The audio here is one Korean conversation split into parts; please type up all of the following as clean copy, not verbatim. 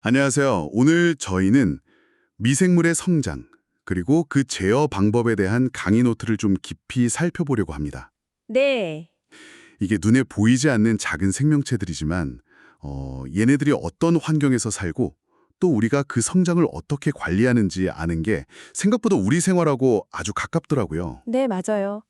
안녕하세요. 오늘 저희는 미생물의 성장, 그리고 그 제어 방법에 대한 강의 노트를 좀 깊이 살펴보려고 합니다. 네. 이게 눈에 보이지 않는 작은 생명체들이지만, 얘네들이 어떤 환경에서 살고, 또 우리가 그 성장을 어떻게 관리하는지 아는 게 생각보다 우리 생활하고 아주 가깝더라고요. 네, 맞아요.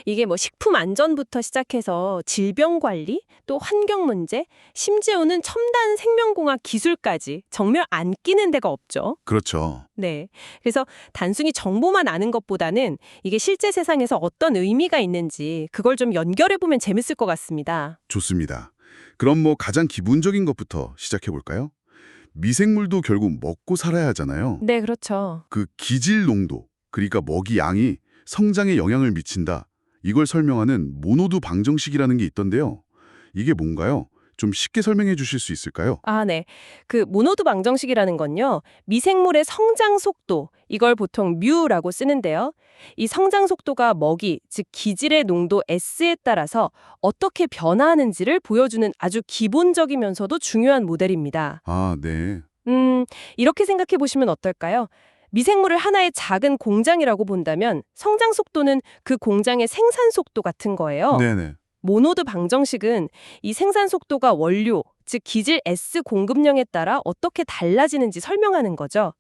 이게 뭐 식품 안전부터 시작해서 질병 관리, 또 환경 문제, 심지어는 첨단 생명공학 기술까지 정말 안 끼는 데가 없죠. 그렇죠. 네. 그래서 단순히 정보만 아는 것보다는 이게 실제 세상에서 어떤 의미가 있는지 그걸 좀 연결해 보면 재밌을 것 같습니다. 좋습니다. 그럼 뭐 가장 기본적인 것부터 시작해 볼까요? 미생물도 결국 먹고 살아야 하잖아요. 네, 그렇죠. 그 기질 농도, 그러니까 먹이 양이 성장에 영향을 미친다. 이걸 설명하는 모노드 방정식이라는 게 있던데요. 이게 뭔가요? 좀 쉽게 설명해 주실 수 있을까요? 아, 네. 그 모노드 방정식이라는 건요. 미생물의 성장 속도, 이걸 보통 뮤라고 쓰는데요. 이 성장 속도가 먹이, 즉 기질의 농도 S에 따라서 어떻게 변화하는지를 보여주는 아주 기본적이면서도 중요한 모델입니다. 아, 네. 이렇게 생각해 보시면 어떨까요? 미생물을 하나의 작은 공장이라고 본다면 성장 속도는 그 공장의 생산 속도 같은 거예요. 네네. 모노드 방정식은 이 생산 속도가 원료, 즉 기질 S 공급량에 따라 어떻게 달라지는지 설명하는 거죠.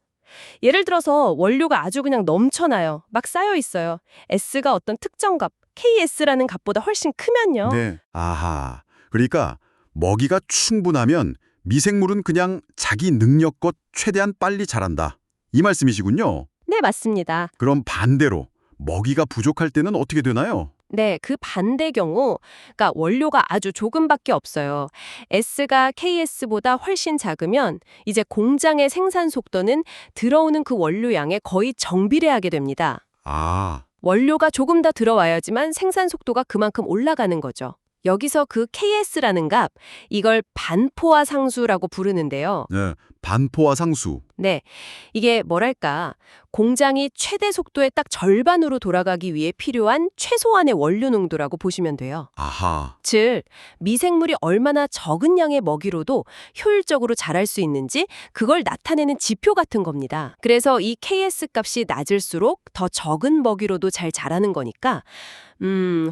예를 들어서 원료가 아주 그냥 넘쳐나요. 막 쌓여 있어요. S가 어떤 특정 값, KS라는 값보다 훨씬 크면요. 네. 아하. 그러니까 먹이가 충분하면 미생물은 그냥 자기 능력껏 최대한 빨리 자란다. 이 말씀이시군요. 네, 맞습니다. 그럼 반대로 먹이가 부족할 때는 어떻게 되나요? 네, 그 반대 경우, 그러니까 원료가 아주 조금밖에 없어요. S가 KS보다 훨씬 작으면 이제 공장의 생산 속도는 들어오는 그 원료량에 거의 정비례하게 됩니다. 아, 원료가 조금 더 들어와야지만 생산 속도가 그만큼 올라가는 거죠. 여기서 그 KS라는 값, 이걸 반포화 상수라고 부르는데요. 네. 반포화 상수. 네, 이게 뭐랄까, 공장이 최대 속도의 딱 절반으로 돌아가기 위해 필요한 최소한의 원료 농도라고 보시면 돼요. 아하. 즉, 미생물이 얼마나 적은 양의 먹이로도 효율적으로 자랄 수 있는지 그걸 나타내는 지표 같은 겁니다. 그래서 이 KS 값이 낮을수록 더 적은 먹이로도 잘 자라는 거니까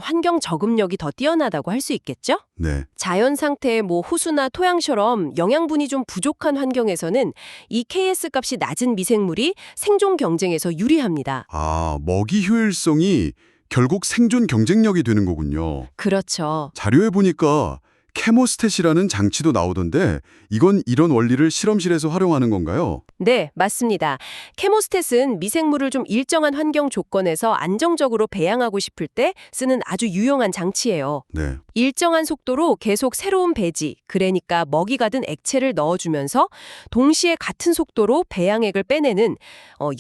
환경 적응력이 더 뛰어나다고 할 수 있겠죠? 네. 자연 상태의 뭐 호수나 토양처럼 영양분이 좀 부족한 환경에서는 이 KS 값이 낮은 미생물이 생존 경쟁에서 유리합니다. 아, 먹이 효율성이 결국 생존 경쟁력이 되는 거군요. 그렇죠. 자료에 보니까 케모스탯이라는 장치도 나오던데 이건 이런 원리를 실험실에서 활용하는 건가요? 네, 맞습니다. 케모스탯은 미생물을 좀 일정한 환경 조건에서 안정적으로 배양하고 싶을 때 쓰는 아주 유용한 장치예요. 네. 일정한 속도로 계속 새로운 배지, 그러니까 먹이가 든 액체를 넣어주면서 동시에 같은 속도로 배양액을 빼내는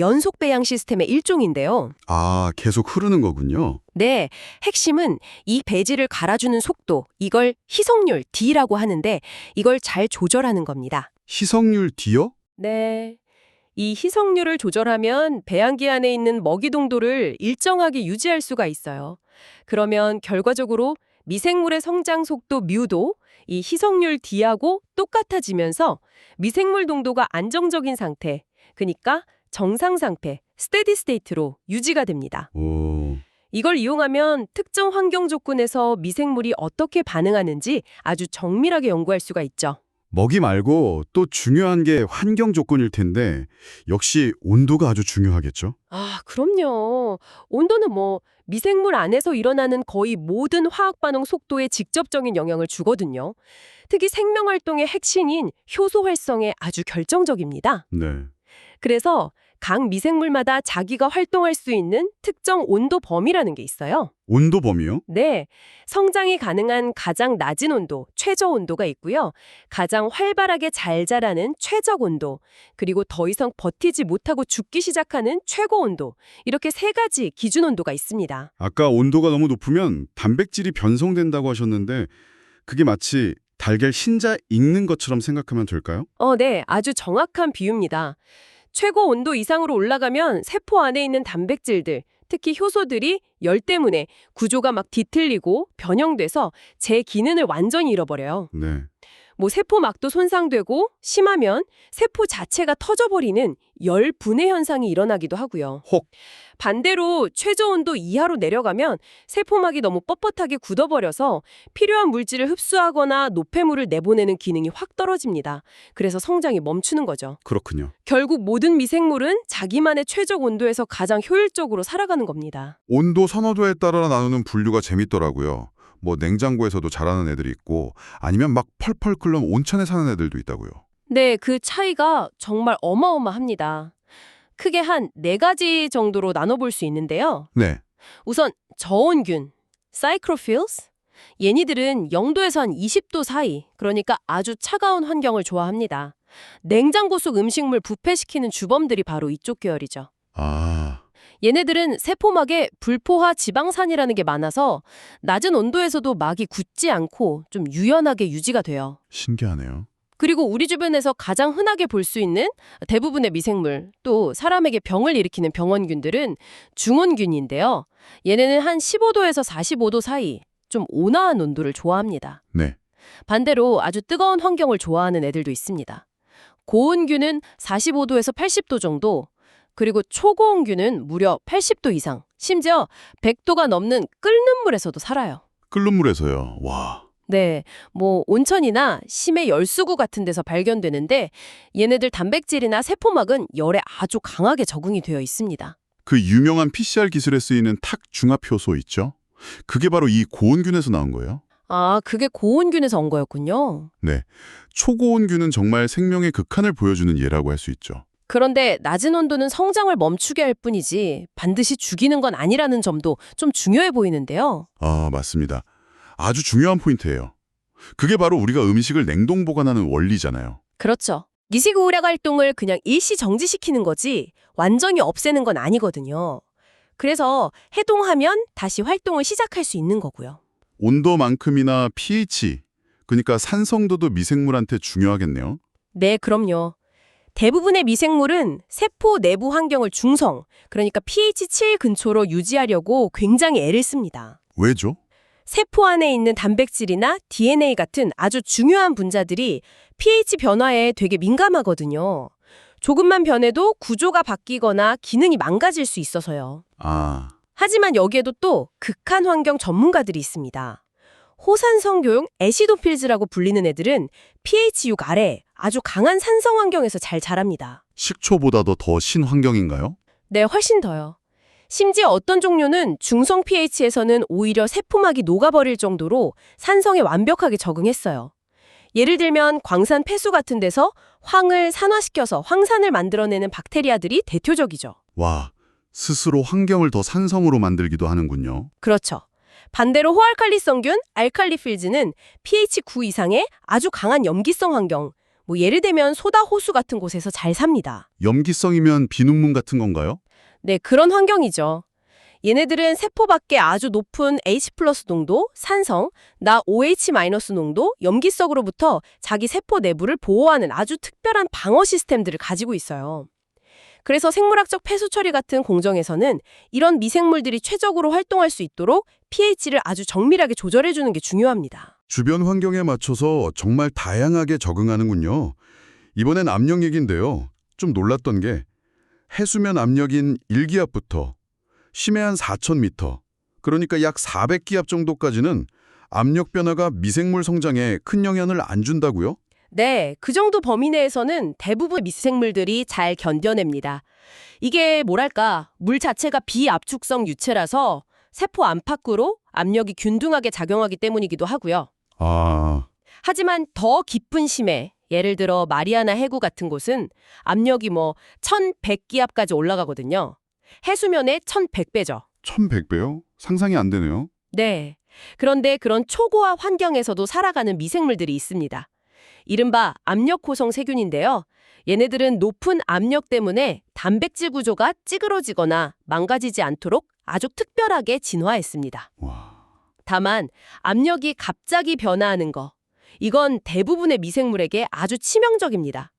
연속 배양 시스템의 일종인데요. 아, 계속 흐르는 거군요. 네, 핵심은 이 배지를 갈아주는 속도, 이걸 희석률 D라고 하는데 이걸 잘 조절하는 겁니다. 희석률 D요? 네. 이 희석률을 조절하면 배양기 안에 있는 먹이 동도를 일정하게 유지할 수가 있어요. 그러면 결과적으로 미생물의 성장 속도 뮤도 이 희석률 D하고 똑같아지면서 미생물 동도가 안정적인 상태, 그러니까 정상 상태, 스테디 스테이트로 유지가 됩니다. 오. 이걸 이용하면 특정 환경 조건에서 미생물이 어떻게 반응하는지 아주 정밀하게 연구할 수가 있죠. 먹이 말고 또 중요한 게 환경 조건일 텐데 역시 온도가 아주 중요하겠죠? 아, 그럼요. 온도는 뭐 미생물 안에서 일어나는 거의 모든 화학 반응 속도에 직접적인 영향을 주거든요. 특히 생명 활동의 핵심인 효소 활성에 아주 결정적입니다. 네. 그래서 각 미생물마다 자기가 활동할 수 있는 특정 온도 범위라는 게 있어요. 온도 범위요? 네, 성장이 가능한 가장 낮은 온도, 최저 온도가 있고요. 가장 활발하게 잘 자라는 최적 온도, 그리고 더 이상 버티지 못하고 죽기 시작하는 최고 온도, 이렇게 세 가지 기준 온도가 있습니다. 아까 온도가 너무 높으면 단백질이 변성된다고 하셨는데 그게 마치 달걀 흰자 익는 것처럼 생각하면 될까요? 네, 아주 정확한 비유입니다. 최고 온도 이상으로 올라가면 세포 안에 있는 단백질들, 특히 효소들이 열 때문에 구조가 막 뒤틀리고 변형돼서 제 기능을 완전히 잃어버려요. 네. 뭐 세포막도 손상되고 심하면 세포 자체가 터져버리는 열 분해 현상이 일어나기도 하고요. 혹. 반대로 최저 온도 이하로 내려가면 세포막이 너무 뻣뻣하게 굳어버려서 필요한 물질을 흡수하거나 노폐물을 내보내는 기능이 확 떨어집니다. 그래서 성장이 멈추는 거죠. 그렇군요. 결국 모든 미생물은 자기만의 최저 온도에서 가장 효율적으로 살아가는 겁니다. 온도 선호도에 따라 나누는 분류가 재밌더라고요. 뭐 냉장고에서도 자라는 애들이 있고 아니면 막 펄펄 끓는 온천에 사는 애들도 있다고요. 네, 그 차이가 정말 어마어마합니다. 크게 한 4가지 정도로 나눠볼 수 있는데요. 네. 우선 저온균, 사이크로필스. 얘니들은 0도에서 한 20도 사이, 그러니까 아주 차가운 환경을 좋아합니다. 냉장고 속 음식물 부패시키는 주범들이 바로 이쪽 계열이죠. 아, 얘네들은 세포막에 불포화 지방산이라는 게 많아서 낮은 온도에서도 막이 굳지 않고 좀 유연하게 유지가 돼요. 신기하네요. 그리고 우리 주변에서 가장 흔하게 볼 수 있는 대부분의 미생물, 또 사람에게 병을 일으키는 병원균들은 중온균인데요. 얘네는 한 15도에서 45도 사이, 좀 온화한 온도를 좋아합니다. 네. 반대로 아주 뜨거운 환경을 좋아하는 애들도 있습니다. 고온균은 45도에서 80도 정도, 그리고 초고온균은 무려 80도 이상, 심지어 100도가 넘는 끓는 물에서도 살아요. 끓는 물에서요. 와. 네, 뭐 온천이나 심해 열수구 같은 데서 발견되는데 얘네들 단백질이나 세포막은 열에 아주 강하게 적응이 되어 있습니다. 그 유명한 PCR 기술에 쓰이는 탁 중합 효소 있죠? 그게 바로 이 고온균에서 나온 거예요? 아, 그게 고온균에서 온 거였군요. 네. 초고온균은 정말 생명의 극한을 보여주는 예라고 할 수 있죠. 그런데 낮은 온도는 성장을 멈추게 할 뿐이지 반드시 죽이는 건 아니라는 점도 좀 중요해 보이는데요. 아, 맞습니다. 아주 중요한 포인트예요. 그게 바로 우리가 음식을 냉동 보관하는 원리잖아요. 그렇죠. 미식오락 활동을 그냥 일시 정지시키는 거지 완전히 없애는 건 아니거든요. 그래서 해동하면 다시 활동을 시작할 수 있는 거고요. 온도만큼이나 pH, 그러니까 산성도도 미생물한테 중요하겠네요. 네, 그럼요. 대부분의 미생물은 세포 내부 환경을 중성, 그러니까 pH 7 근처로 유지하려고 굉장히 애를 씁니다. 왜죠? 세포 안에 있는 단백질이나 DNA 같은 아주 중요한 분자들이 pH 변화에 되게 민감하거든요. 조금만 변해도 구조가 바뀌거나 기능이 망가질 수 있어서요. 아, 하지만 여기에도 또 극한 환경 전문가들이 있습니다. 호산성교용 애시도필즈라고 불리는 애들은 pH 6 아래 아주 강한 산성 환경에서 잘 자랍니다. 식초보다도 더 신환경인가요? 네, 훨씬 더요. 심지어 어떤 종류는 중성 pH에서는 오히려 세포막이 녹아버릴 정도로 산성에 완벽하게 적응했어요. 예를 들면 광산 폐수 같은 데서 황을 산화시켜서 황산을 만들어내는 박테리아들이 대표적이죠. 와, 스스로 환경을 더 산성으로 만들기도 하는군요. 그렇죠. 반대로 호알칼리성균, 알칼리필즈는 pH 9 이상의 아주 강한 염기성 환경, 뭐 예를 들면 소다 호수 같은 곳에서 잘 삽니다. 염기성이면 비눗문 같은 건가요? 네, 그런 환경이죠. 얘네들은 세포 밖에 아주 높은 H+ 농도, 산성, 나 OH- 농도, 염기성으로부터 자기 세포 내부를 보호하는 아주 특별한 방어 시스템들을 가지고 있어요. 그래서 생물학적 폐수 처리 같은 공정에서는 이런 미생물들이 최적으로 활동할 수 있도록 pH를 아주 정밀하게 조절해주는 게 중요합니다. 주변 환경에 맞춰서 정말 다양하게 적응하는군요. 이번엔 압력 얘기인데요. 좀 놀랐던 게 해수면 압력인 1기압부터 심해한 4,000m, 그러니까 약 400기압 정도까지는 압력 변화가 미생물 성장에 큰 영향을 안 준다고요? 네, 그 정도 범위 내에서는 대부분 미생물들이 잘 견뎌냅니다. 이게 뭐랄까, 물 자체가 비압축성 유체라서 세포 안팎으로 압력이 균등하게 작용하기 때문이기도 하고요. 아, 하지만 더 깊은 심해, 예를 들어 마리아나 해구 같은 곳은 압력이 1100기압까지 올라가거든요. 해수면의 1100배죠. 1100배요? 상상이 안 되네요. 네. 그런데 그런 초고압 환경에서도 살아가는 미생물들이 있습니다. 이른바 압력호성 세균인데요. 얘네들은 높은 압력 때문에 단백질 구조가 찌그러지거나 망가지지 않도록 아주 특별하게 진화했습니다. 와, 다만 압력이 갑자기 변화하는 거, 이건 대부분의 미생물에게 아주 치명적입니다.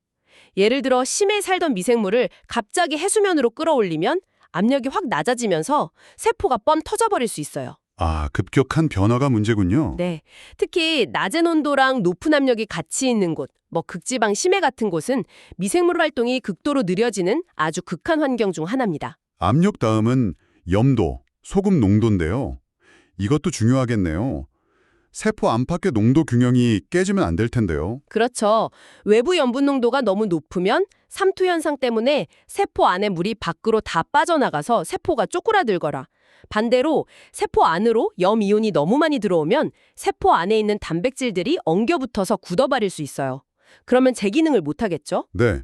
예를 들어 심해 살던 미생물을 갑자기 해수면으로 끌어올리면 압력이 확 낮아지면서 세포가 뻥 터져버릴 수 있어요. 아, 급격한 변화가 문제군요. 네. 특히 낮은 온도랑 높은 압력이 같이 있는 곳, 뭐 극지방 심해 같은 곳은 미생물 활동이 극도로 느려지는 아주 극한 환경 중 하나입니다. 압력 다음은 염도, 소금 농도인데요. 이것도 중요하겠네요. 세포 안팎의 농도 균형이 깨지면 안 될 텐데요. 그렇죠. 외부 염분 농도가 너무 높으면 삼투 현상 때문에 세포 안에 물이 밖으로 다 빠져나가서 세포가 쪼그라들거나, 반대로 세포 안으로 염 이온이 너무 많이 들어오면 세포 안에 있는 단백질들이 엉겨붙어서 굳어버릴 수 있어요. 그러면 제 기능을 못하겠죠? 네,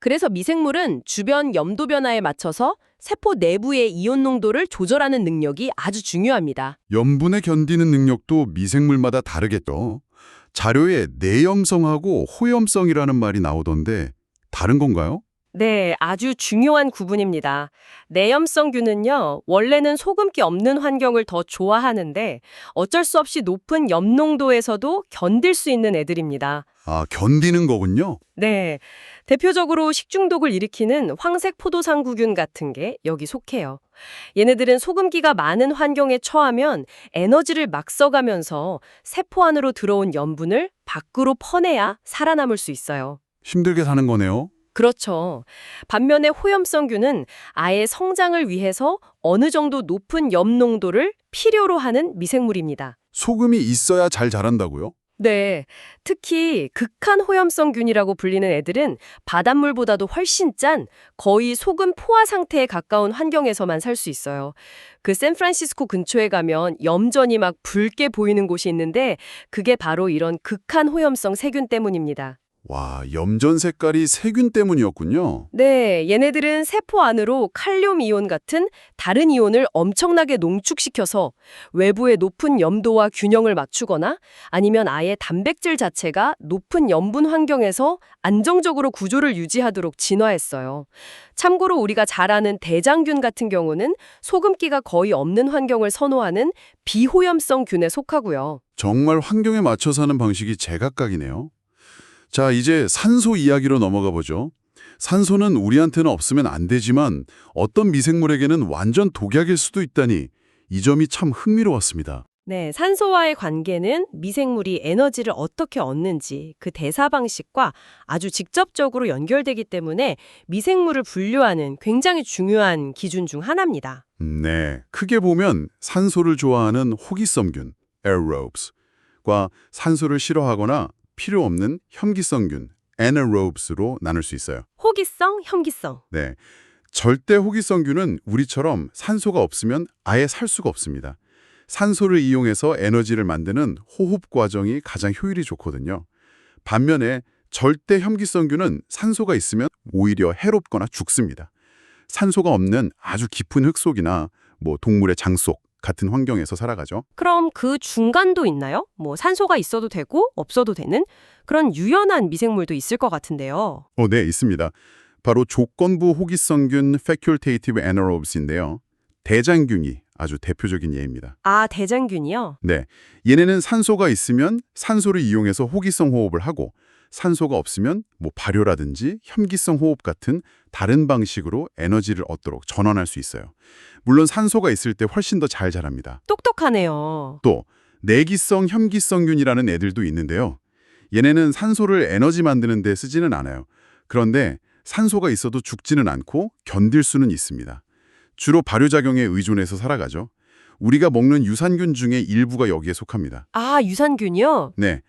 그래서 미생물은 주변 염도 변화에 맞춰서 세포 내부의 이온 농도를 조절하는 능력이 아주 중요합니다. 염분에 견디는 능력도 미생물마다 다르겠죠. 자료에 내염성하고 호염성이라는 말이 나오던데 다른 건가요? 네, 아주 중요한 구분입니다. 내염성균은요, 원래는 소금기 없는 환경을 더 좋아하는데 어쩔 수 없이 높은 염 농도에서도 견딜 수 있는 애들입니다. 아, 견디는 거군요. 네, 대표적으로 식중독을 일으키는 황색 포도상구균 같은 게 여기 속해요. 얘네들은 소금기가 많은 환경에 처하면 에너지를 막 써가면서 세포 안으로 들어온 염분을 밖으로 퍼내야 살아남을 수 있어요. 힘들게 사는 거네요. 그렇죠. 반면에 호염성균은 아예 성장을 위해서 어느 정도 높은 염 농도를 필요로 하는 미생물입니다. 소금이 있어야 잘 자란다고요? 네, 특히 극한 호염성균이라고 불리는 애들은 바닷물보다도 훨씬 짠 거의 소금 포화 상태에 가까운 환경에서만 살 수 있어요. 그 샌프란시스코 근처에 가면 염전이 막 붉게 보이는 곳이 있는데 그게 바로 이런 극한 호염성 세균 때문입니다. 와, 염전 색깔이 세균 때문이었군요. 네, 얘네들은 세포 안으로 칼륨 이온 같은 다른 이온을 엄청나게 농축시켜서 외부의 높은 염도와 균형을 맞추거나 아니면 아예 단백질 자체가 높은 염분 환경에서 안정적으로 구조를 유지하도록 진화했어요. 참고로 우리가 잘 아는 대장균 같은 경우는 소금기가 거의 없는 환경을 선호하는 비호염성 균에 속하고요. 정말 환경에 맞춰 사는 방식이 제각각이네요. 자, 이제 산소 이야기로 넘어가 보죠. 산소는 우리한테는 없으면 안 되지만 어떤 미생물에게는 완전 독약일 수도 있다니 이 점이 참 흥미로웠습니다. 네, 산소와의 관계는 미생물이 에너지를 어떻게 얻는지 그 대사 방식과 아주 직접적으로 연결되기 때문에 미생물을 분류하는 굉장히 중요한 기준 중 하나입니다. 네, 크게 보면 산소를 좋아하는 호기성균, aerobes과 산소를 싫어하거나 필요 없는 혐기성균, anaerobes로 나눌 수 있어요. 호기성, 혐기성. 네, 절대 호기성균은 우리처럼 산소가 없으면 아예 살 수가 없습니다. 산소를 이용해서 에너지를 만드는 호흡 과정이 가장 효율이 좋거든요. 반면에 절대 혐기성균은 산소가 있으면 오히려 해롭거나 죽습니다. 산소가 없는 아주 깊은 흙 속이나 동물의 장 속 같은 환경에서 살아가죠. 그럼 그 중간도 있나요? 산소가 있어도 되고 없어도 되는 그런 유연한 미생물도 있을 것 같은데요. 네, 있습니다. 바로 조건부 호기성균 facultative anaerobes인데요. 대장균이 아주 대표적인 예입니다. 아, 대장균이요? 네, 얘네는 산소가 있으면 산소를 이용해서 호기성 호흡을 하고 산소가 없으면 발효라든지 혐기성 호흡 같은 다른 방식으로 에너지를 얻도록 전환할 수 있어요. 물론 산소가 있을 때 훨씬 더 잘 자랍니다. 똑똑하네요. 또 내기성 혐기성균이라는 애들도 있는데요. 얘네는 산소를 에너지 만드는 데 쓰지는 않아요. 그런데 산소가 있어도 죽지는 않고 견딜 수는 있습니다. 주로 발효작용에 의존해서 살아가죠. 우리가 먹는 유산균 중에 일부가 여기에 속합니다. 아, 유산균이요? 네,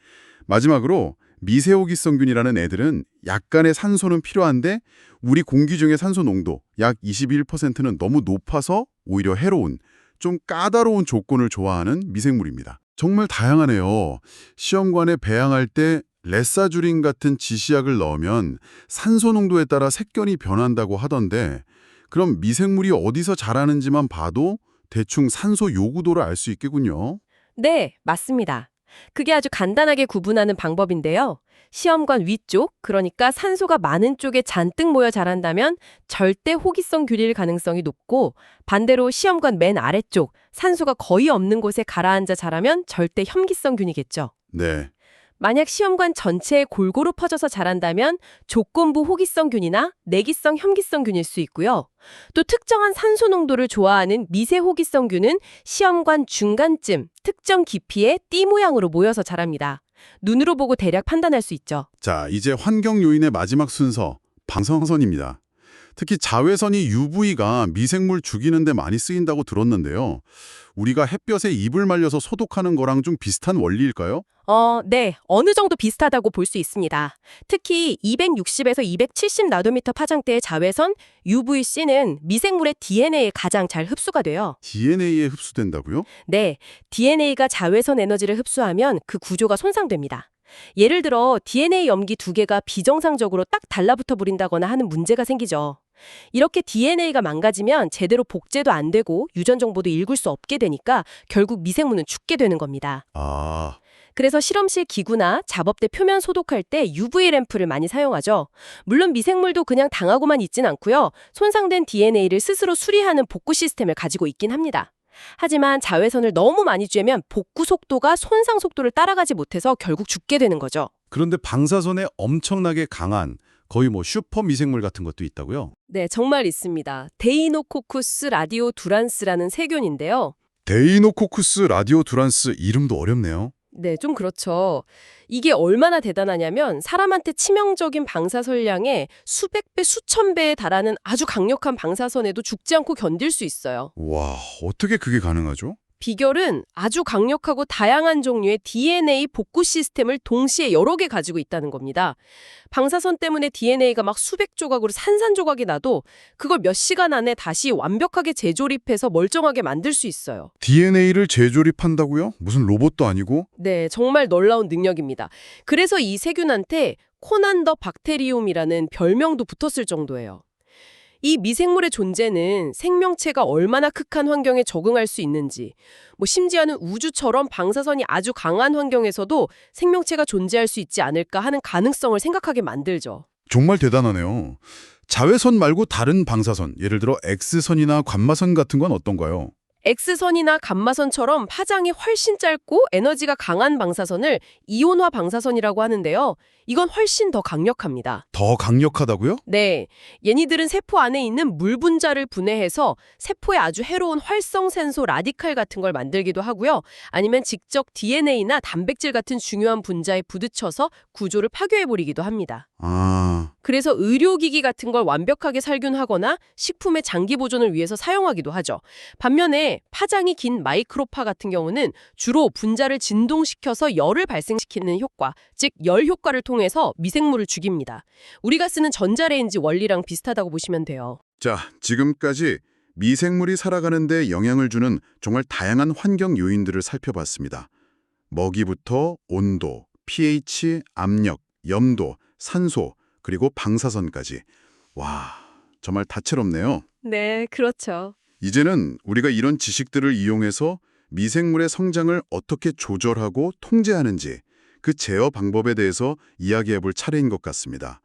마지막으로 미세호기성균이라는 애들은 약간의 산소는 필요한데 우리 공기 중의 산소 농도 약 21%는 너무 높아서 오히려 해로운, 좀 까다로운 조건을 좋아하는 미생물입니다. 정말 다양하네요. 시험관에 배양할 때 레사주린 같은 지시약을 넣으면 산소 농도에 따라 색견이 변한다고 하던데 그럼 미생물이 어디서 자라는지만 봐도 대충 산소 요구도를 알 수 있겠군요. 네, 맞습니다. 그게 아주 간단하게 구분하는 방법인데요. 시험관 위쪽, 그러니까 산소가 많은 쪽에 잔뜩 모여 자란다면 절대 호기성 균일 가능성이 높고 반대로 시험관 맨 아래쪽, 산소가 거의 없는 곳에 가라앉아 자라면 절대 혐기성 균이겠죠. 네, 만약 시험관 전체에 골고루 퍼져서 자란다면 조건부 호기성균이나 내기성 혐기성균일 수 있고요. 또 특정한 산소 농도를 좋아하는 미세호기성균은 시험관 중간쯤 특정 깊이의 띠 모양으로 모여서 자랍니다. 눈으로 보고 대략 판단할 수 있죠. 자, 이제 환경 요인의 마지막 순서, 방사선입니다. 특히 자외선이 UV가 미생물 죽이는 데 많이 쓰인다고 들었는데요. 우리가 햇볕에 입을 말려서 소독하는 거랑 좀 비슷한 원리일까요? 네. 어느 정도 비슷하다고 볼 수 있습니다. 특히 260에서 270 나노미터 파장대의 자외선 UVC는 미생물의 DNA에 가장 잘 흡수가 돼요. DNA에 흡수된다고요? 네. DNA가 자외선 에너지를 흡수하면 그 구조가 손상됩니다. 예를 들어 DNA 염기 두 개가 비정상적으로 딱 달라붙어 버린다거나 하는 문제가 생기죠. 이렇게 DNA가 망가지면 제대로 복제도 안 되고 유전 정보도 읽을 수 없게 되니까 결국 미생물은 죽게 되는 겁니다. 아, 그래서 실험실 기구나 잡업대 표면 소독할 때 UV 램프를 많이 사용하죠. 물론 미생물도 그냥 당하고만 있진 않고요. 손상된 DNA를 스스로 수리하는 복구 시스템을 가지고 있긴 합니다. 하지만 자외선을 너무 많이 쬐면 복구 속도가 손상 속도를 따라가지 못해서 결국 죽게 되는 거죠. 그런데 방사선에 엄청나게 강한 거의 슈퍼 미생물 같은 것도 있다고요? 네, 정말 있습니다. 데이노코쿠스 라디오두란스라는 세균인데요. 데이노코쿠스 라디오두란스 이름도 어렵네요. 네, 좀 그렇죠. 이게 얼마나 대단하냐면 사람한테 치명적인 방사선량의 수백 배, 수천 배에 달하는 아주 강력한 방사선에도 죽지 않고 견딜 수 있어요. 와, 어떻게 그게 가능하죠? 비결은 아주 강력하고 다양한 종류의 DNA 복구 시스템을 동시에 여러 개 가지고 있다는 겁니다. 방사선 때문에 DNA가 막 수백 조각으로 산산조각이 나도 그걸 몇 시간 안에 다시 완벽하게 재조립해서 멀쩡하게 만들 수 있어요. DNA를 재조립한다고요? 무슨 로봇도 아니고? 네, 정말 놀라운 능력입니다. 그래서 이 세균한테 코난 더 박테리움이라는 별명도 붙었을 정도예요. 이 미생물의 존재는 생명체가 얼마나 극한 환경에 적응할 수 있는지, 심지어는 우주처럼 방사선이 아주 강한 환경에서도 생명체가 존재할 수 있지 않을까 하는 가능성을 생각하게 만들죠. 정말 대단하네요. 자외선 말고 다른 방사선, 예를 들어 X선이나 감마선 같은 건 어떤가요? X선이나 감마선처럼 파장이 훨씬 짧고 에너지가 강한 방사선을 이온화 방사선이라고 하는데요. 이건 훨씬 더 강력합니다. 더 강력하다고요? 네, 얘니들은 세포 안에 있는 물 분자를 분해해서 세포에 아주 해로운 활성산소 라디칼 같은 걸 만들기도 하고요. 아니면 직접 DNA나 단백질 같은 중요한 분자에 부딪혀서 구조를 파괴해버리기도 합니다. 아, 그래서 의료기기 같은 걸 완벽하게 살균하거나 식품의 장기 보존을 위해서 사용하기도 하죠. 반면에 파장이 긴 마이크로파 같은 경우는 주로 분자를 진동시켜서 열을 발생시키는 효과, 즉 열 효과를 통해서 미생물을 죽입니다. 우리가 쓰는 전자레인지 원리랑 비슷하다고 보시면 돼요. 자, 지금까지 미생물이 살아가는 데 영향을 주는 정말 다양한 환경 요인들을 살펴봤습니다. 먹이부터 온도, pH, 압력, 염도, 산소, 그리고 방사선까지. 와, 정말 다채롭네요. 네, 그렇죠. 이제는 우리가 이런 지식들을 이용해서 미생물의 성장을 어떻게 조절하고 통제하는지 그 제어 방법에 대해서 이야기해 볼 차례인 것 같습니다.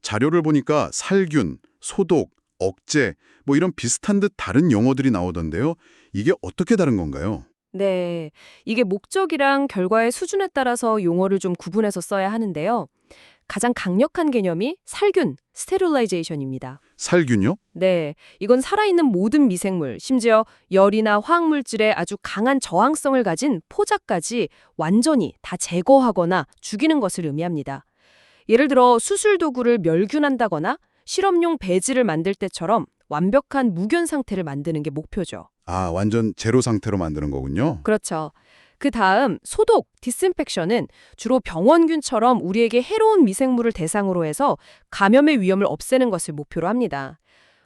자료를 보니까 살균, 소독, 억제 이런 비슷한 듯 다른 용어들이 나오던데요. 이게 어떻게 다른 건가요? 네, 이게 목적이랑 결과의 수준에 따라서 용어를 좀 구분해서 써야 하는데요. 가장 강력한 개념이 살균, 스테릴라이제이션입니다. 살균요? 네, 이건 살아있는 모든 미생물, 심지어 열이나 화학물질에 아주 강한 저항성을 가진 포자까지 완전히 다 제거하거나 죽이는 것을 의미합니다. 예를 들어 수술 도구를 멸균한다거나 실험용 배지를 만들 때처럼 완벽한 무균 상태를 만드는 게 목표죠. 아, 완전 제로 상태로 만드는 거군요. 그렇죠. 그 다음 소독, 디스인펙션은 주로 병원균처럼 우리에게 해로운 미생물을 대상으로 해서 감염의 위험을 없애는 것을 목표로 합니다.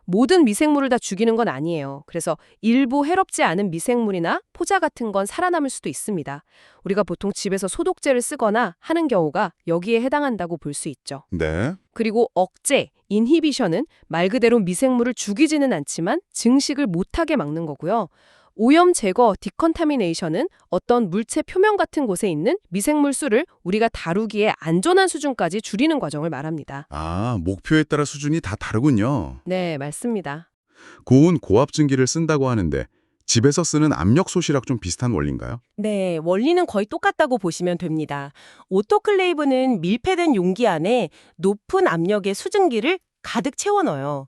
모든 미생물을 다 죽이는 건 아니에요. 그래서 일부 해롭지 않은 미생물이나 포자 같은 건 살아남을 수도 있습니다. 우리가 보통 집에서 소독제를 쓰거나 하는 경우가 여기에 해당한다고 볼 수 있죠. 네. 그리고 억제, 인히비션은 말 그대로 미생물을 죽이지는 않지만 증식을 못하게 막는 거고요. 오염 제거, 디컨타미네이션은 어떤 물체 표면 같은 곳에 있는 미생물 수를 우리가 다루기에 안전한 수준까지 줄이는 과정을 말합니다. 아, 목표에 따라 수준이 다 다르군요. 네, 맞습니다. 고온 고압 증기를 쓴다고 하는데 집에서 쓰는 압력솥이랑 좀 비슷한 원리인가요? 네, 원리는 거의 똑같다고 보시면 됩니다. 오토클레이브는 밀폐된 용기 안에 높은 압력의 수증기를 가득 채워넣어요.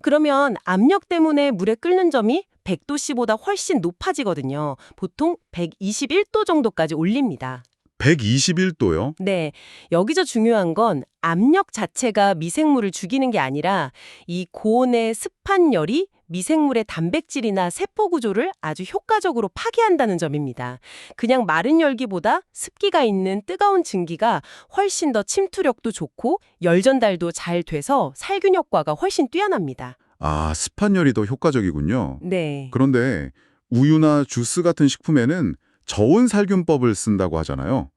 그러면 압력 때문에 물에 끓는 점이 100도씨보다 훨씬 높아지거든요. 보통 121도 정도까지 올립니다. 121도요? 네, 여기서 중요한 건 압력 자체가 미생물을 죽이는 게 아니라 이 고온의 습한 열이 미생물의 단백질이나 세포 구조를 아주 효과적으로 파괴한다는 점입니다. 그냥 마른 열기보다 습기가 있는 뜨거운 증기가 훨씬 더 침투력도 좋고 열 전달도 잘 돼서 살균 효과가 훨씬 뛰어납니다. 아, 습한 열이 더 효과적이군요. 네. 그런데 우유나 주스 같은 식품에는 저온 살균법을 쓴다고 하잖아요.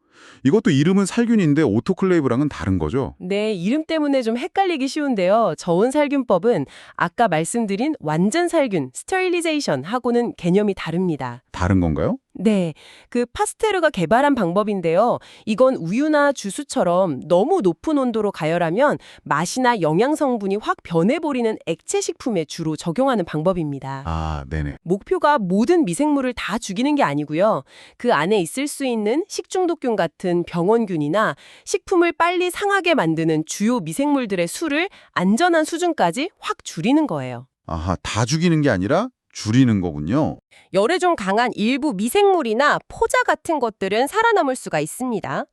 이것도 이름은 살균인데 오토클레이브랑은 다른 거죠? 네, 이름 때문에 좀 헷갈리기 쉬운데요. 저온 살균법은 아까 말씀드린 완전 살균, 스테릴리제이션 하고는 개념이 다릅니다. 다른 건가요? 네, 그 파스테르가 개발한 방법인데요. 이건 우유나 주스처럼 너무 높은 온도로 가열하면 맛이나 영양 성분이 확 변해버리는 액체 식품에 주로 적용하는 방법입니다. 아, 네네. 목표가 모든 미생물을 다 죽이는 게 아니고요. 그 안에 있을 수 있는 식중독균 같은 병원균이나 식품을 빨리 상하게 만드는 주요 미생물들의 수를 안전한 수준까지 확 줄이는 거예요. 아하, 다 죽이는 게 아니라 줄이는 거군요. 열에 좀 강한 일부 미생물이나 포자 같은 것들은 살아남을 수가 있습니다.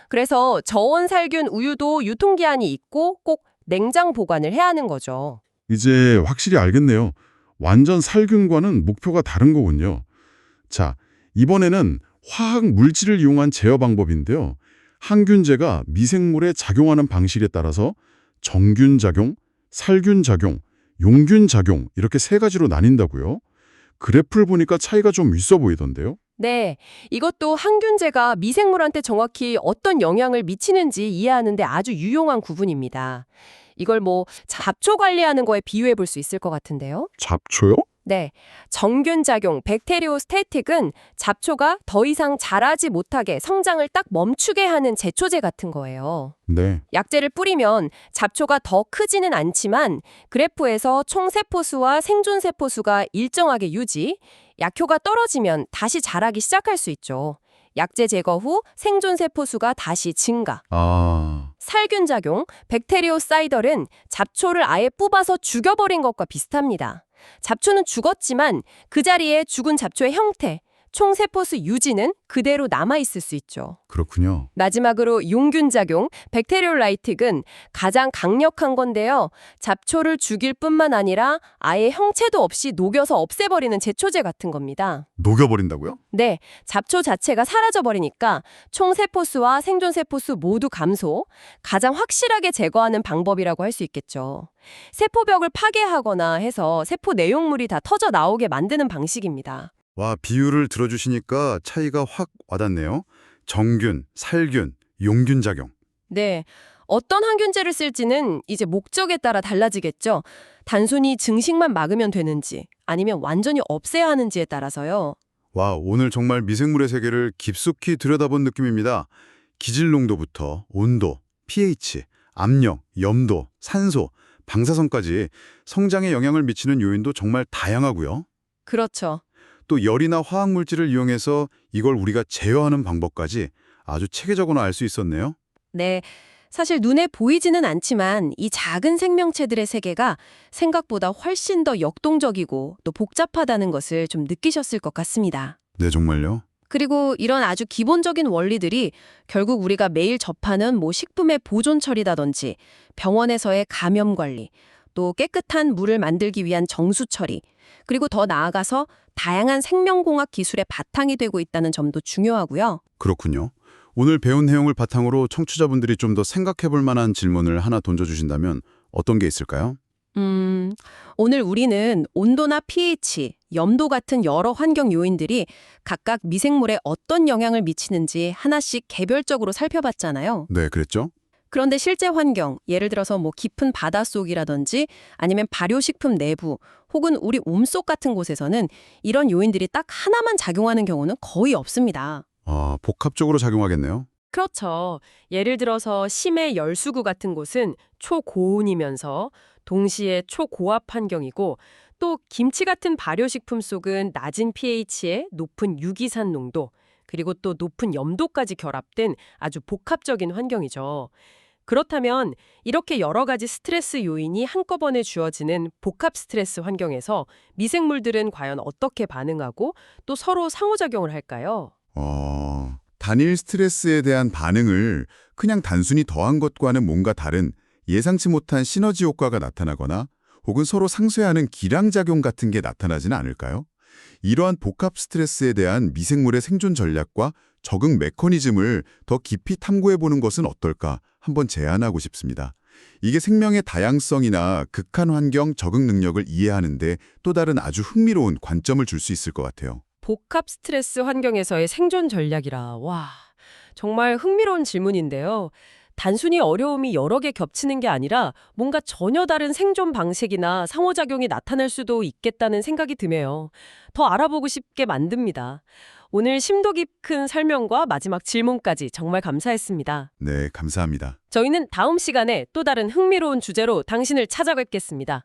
그래서 저온 살균 우유도 유통기한이 있고 꼭 냉장 보관을 해야 하는 거죠. 이제 확실히 알겠네요. 완전 살균과는 목표가 다른 거군요. 자, 이번에는 화학 물질을 이용한 제어 방법인데요. 항균제가 미생물에 작용하는 방식에 따라서 정균 작용, 살균 작용, 용균 작용 이렇게 세 가지로 나뉜다고요? 그래프를 보니까 차이가 좀 있어 보이던데요. 네, 이것도 항균제가 미생물한테 정확히 어떤 영향을 미치는지 이해하는 데 아주 유용한 구분입니다. 이걸 뭐 잡초 관리하는 거에 비유해 볼 수 있을 것 같은데요. 잡초요? 네, 정균작용 백테리오스태틱은 잡초가 더 이상 자라지 못하게 성장을 딱 멈추게 하는 제초제 같은 거예요. 네. 약제를 뿌리면 잡초가 더 크지는 않지만 그래프에서 총세포수와 생존세포수가 일정하게 유지, 약효가 떨어지면 다시 자라기 시작할 수 있죠. 약제 제거 후 생존세포수가 다시 증가. 아, 살균작용 백테리오사이덜은 잡초를 아예 뽑아서 죽여버린 것과 비슷합니다. 잡초는 죽었지만 그 자리에 죽은 잡초의 형태, 총세포수 유지는 그대로 남아있을 수 있죠. 그렇군요. 마지막으로 용균작용, 백테리올라이틱은 가장 강력한 건데요. 잡초를 죽일 뿐만 아니라 아예 형체도 없이 녹여서 없애버리는 제초제 같은 겁니다. 녹여버린다고요? 네, 잡초 자체가 사라져버리니까 총세포수와 생존세포수 모두 감소, 가장 확실하게 제거하는 방법이라고 할 수 있겠죠. 세포벽을 파괴하거나 해서 세포 내용물이 다 터져 나오게 만드는 방식입니다. 와, 비유를 들어주시니까 차이가 확 와닿네요. 정균, 살균, 용균 작용. 네, 어떤 항균제를 쓸지는 이제 목적에 따라 달라지겠죠. 단순히 증식만 막으면 되는지 아니면 완전히 없애야 하는지에 따라서요. 와, 오늘 정말 미생물의 세계를 깊숙이 들여다본 느낌입니다. 기질 농도부터 온도, pH, 압력, 염도, 산소, 방사선까지 성장에 영향을 미치는 요인도 정말 다양하고요. 그렇죠. 또 열이나 화학 물질을 이용해서 이걸 우리가 제어하는 방법까지 아주 체계적으로 알 수 있었네요. 네, 사실 눈에 보이지는 않지만 이 작은 생명체들의 세계가 생각보다 훨씬 더 역동적이고 또 복잡하다는 것을 좀 느끼셨을 것 같습니다. 네, 정말요. 그리고 이런 아주 기본적인 원리들이 결국 우리가 매일 접하는 뭐 식품의 보존 처리라든지 병원에서의 감염 관리, 또 깨끗한 물을 만들기 위한 정수 처리, 그리고 더 나아가서 다양한 생명공학 기술의 바탕이 되고 있다는 점도 중요하고요. 그렇군요. 오늘 배운 내용을 바탕으로 청취자분들이 좀 더 생각해 볼 만한 질문을 하나 던져주신다면 어떤 게 있을까요? 오늘 우리는 온도나 pH, 염도 같은 여러 환경 요인들이 각각 미생물에 어떤 영향을 미치는지 하나씩 개별적으로 살펴봤잖아요. 네, 그랬죠? 그런데 실제 환경, 예를 들어서 뭐 깊은 바닷속이라든지 아니면 발효식품 내부 혹은 우리 몸속 같은 곳에서는 이런 요인들이 딱 하나만 작용하는 경우는 거의 없습니다. 아, 복합적으로 작용하겠네요. 그렇죠. 예를 들어서 심해 열수구 같은 곳은 초고온이면서 동시에 초고압 환경이고 또 김치 같은 발효식품 속은 낮은 pH에 높은 유기산 농도, 그리고 또 높은 염도까지 결합된 아주 복합적인 환경이죠. 그렇다면 이렇게 여러 가지 스트레스 요인이 한꺼번에 주어지는 복합 스트레스 환경에서 미생물들은 과연 어떻게 반응하고 또 서로 상호작용을 할까요? 단일 스트레스에 대한 반응을 그냥 단순히 더한 것과는 뭔가 다른 예상치 못한 시너지 효과가 나타나거나 혹은 서로 상쇄하는 기량작용 같은 게 나타나지는 않을까요? 이러한 복합 스트레스에 대한 미생물의 생존 전략과 적응 메커니즘을 더 깊이 탐구해보는 것은 어떨까 한번 제안하고 싶습니다. 이게 생명의 다양성이나 극한 환경 적응 능력을 이해하는데 또 다른 아주 흥미로운 관점을 줄 수 있을 것 같아요. 복합 스트레스 환경에서의 생존 전략이라, 와, 정말 흥미로운 질문인데요. 단순히 어려움이 여러 개 겹치는 게 아니라 뭔가 전혀 다른 생존 방식이나 상호작용이 나타날 수도 있겠다는 생각이 드네요. 더 알아보고 싶게 만듭니다. 오늘 심도 깊은 설명과 마지막 질문까지 정말 감사했습니다. 네, 감사합니다. 저희는 다음 시간에 또 다른 흥미로운 주제로 당신을 찾아뵙겠습니다.